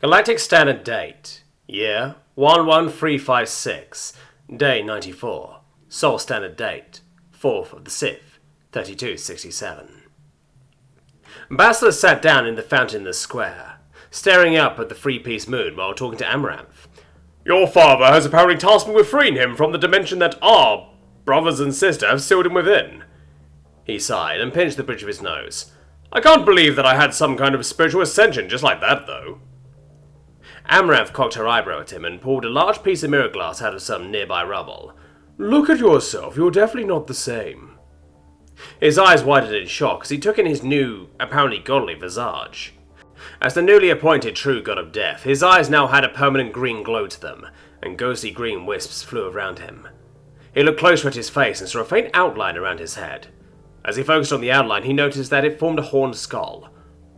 Galactic Standard Date. Year 11356. Day 94. Sol Standard Date. 4th of the Sith. 3267. Basler sat down in the fountain in the square, staring up at the three-piece moon while talking to Amaranth. Your father has apparently tasked me with freeing him from the dimension that our brothers and sister have sealed him within. He sighed and pinched the bridge of his nose. I can't believe that I had some kind of spiritual ascension just like that, though. Amaranth cocked her eyebrow at him and pulled a large piece of mirror glass out of some nearby rubble. Look at yourself, you're definitely not the same. His eyes widened in shock as he took in his new, apparently godly visage. As the newly appointed true god of death, his eyes now had a permanent green glow to them, and ghostly green wisps flew around him. He looked closer at his face and saw a faint outline around his head. As he focused on the outline, he noticed that it formed a horned skull.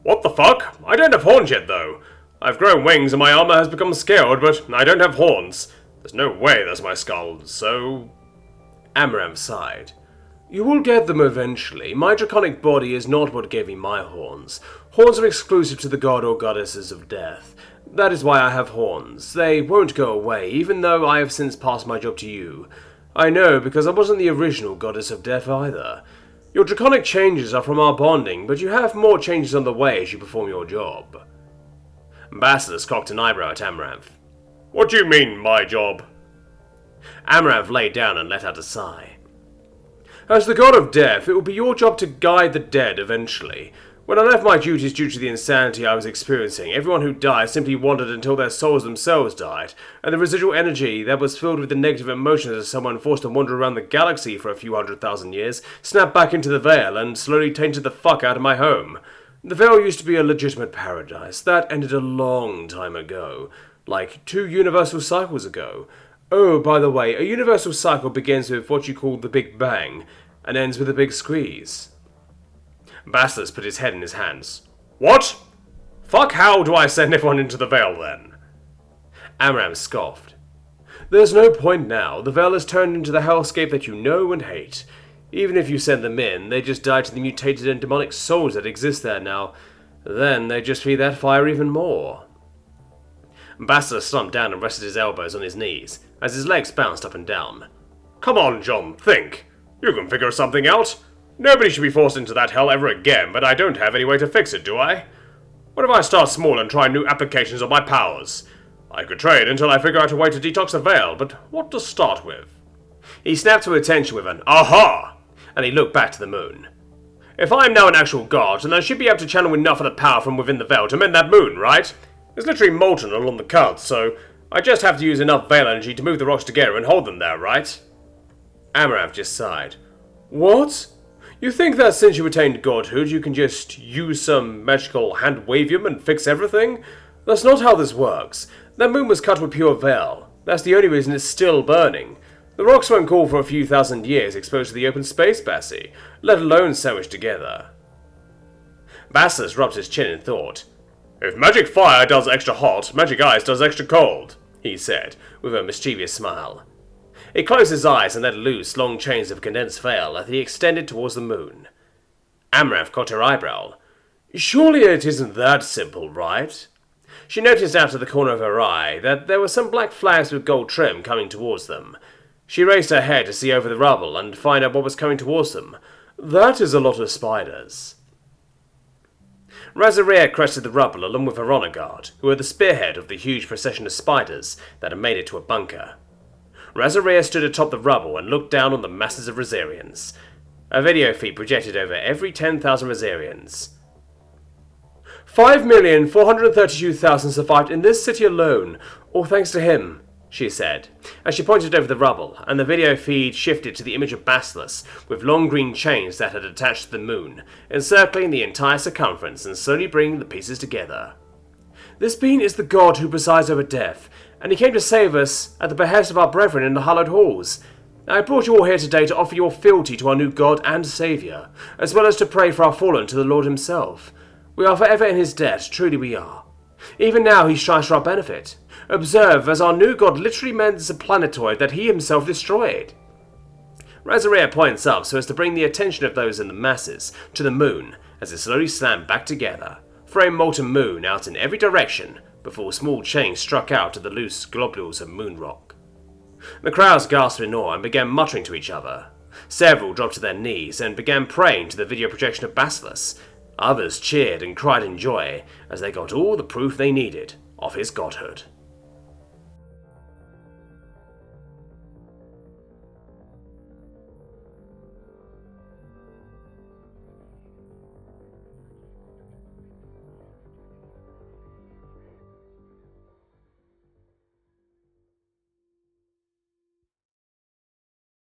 What the fuck? I don't have horns yet, though. I've grown wings and my armor has become scaled, but I don't have horns. There's no way that's my skull, so... Amaranth sighed. You will get them eventually. My draconic body is not what gave me my horns. Horns are exclusive to the god or goddesses of death. That is why I have horns. They won't go away, even though I have since passed my job to you. I know, because I wasn't the original goddess of death either. Your draconic changes are from our bonding, but you have more changes on the way as you perform your job. Basler cocked an eyebrow at Amaranth. What do you mean, my job? Amaranth lay down and let out a sigh. As the god of death, it will be your job to guide the dead eventually. When I left my duties due to the insanity I was experiencing, everyone who died simply wandered until their souls themselves died, and the residual energy that was filled with the negative emotions of someone forced to wander around the galaxy for a few 100,000 years snapped back into the Veil and slowly tainted the fuck out of my home. The Veil used to be a legitimate paradise. That ended a long time ago. Like 2 universal cycles ago. Oh, by the way, a universal cycle begins with what you call the Big Bang, and ends with a big squeeze. Basler put his head in his hands. What? Fuck how do I send everyone into the Veil, then? Amaranth scoffed. There's no point now. The Veil has turned into the hellscape that you know and hate. Even if you send them in, they just die to the mutated and demonic souls that exist there now. Then they just feed that fire even more. Basler slumped down and rested his elbows on his knees, as his legs bounced up and down. Come on, John, think. You can figure something out. Nobody should be forced into that hell ever again, but I don't have any way to fix it, do I? What if I start small and try new applications of my powers? I could trade until I figure out a way to detox the Veil, but what to start with? He snapped to attention with an aha, and he looked back to the moon. If I am now an actual god, then I should be able to channel enough of the power from within the Veil to mend that moon, right? It's literally molten along the cards, so I just have to use enough Veil energy to move the rocks together and hold them there, right? Amaranth just sighed. What? You think that since you attained godhood, you can just use some magical hand-wavium and fix everything? That's not how this works. That moon was cut with pure Veil. That's the only reason it's still burning. The rocks won't cool for a few thousand years exposed to the open space, Bassie, let alone sandwiched together. Basler rubbed his chin in thought. If magic fire does extra hot, magic ice does extra cold, he said, with a mischievous smile. He closed his eyes and let loose long chains of condensed veil as he extended towards the moon. Amaranth caught her eyebrow. Surely it isn't that simple, right? She noticed out of the corner of her eye that there were some black flags with gold trim coming towards them. She raised her head to see over the rubble and find out what was coming towards them. That is a lot of spiders. Razaria crested the rubble along with her honor guard, who were the spearhead of the huge procession of spiders that had made it to a bunker. Razaria stood atop the rubble and looked down on the masses of Rosarians. A video feed projected over every 10,000 Rosarians. 5,432,000 survived in this city alone, all thanks to him, she said, as she pointed over the rubble, and the video feed shifted to the image of Basler, with long green chains that had attached to the moon, encircling the entire circumference and slowly bringing the pieces together. This being is the god who presides over death, and he came to save us at the behest of our brethren in the hallowed halls. I brought you all here today to offer your fealty to our new god and saviour, as well as to pray for our fallen to the Lord himself. We are forever in his debt, truly we are. Even now he strives for our benefit. Observe as our new god literally mends a planetoid that he himself destroyed. Razaria points up so as to bring the attention of those in the masses to the moon as it slowly slammed back together, frame molten moon out in every direction before small chains struck out of the loose globules of moon rock. The crowds gasped in awe and began muttering to each other. Several dropped to their knees and began praying to the video projection of Basler. Others cheered and cried in joy as they got all the proof they needed of his godhood.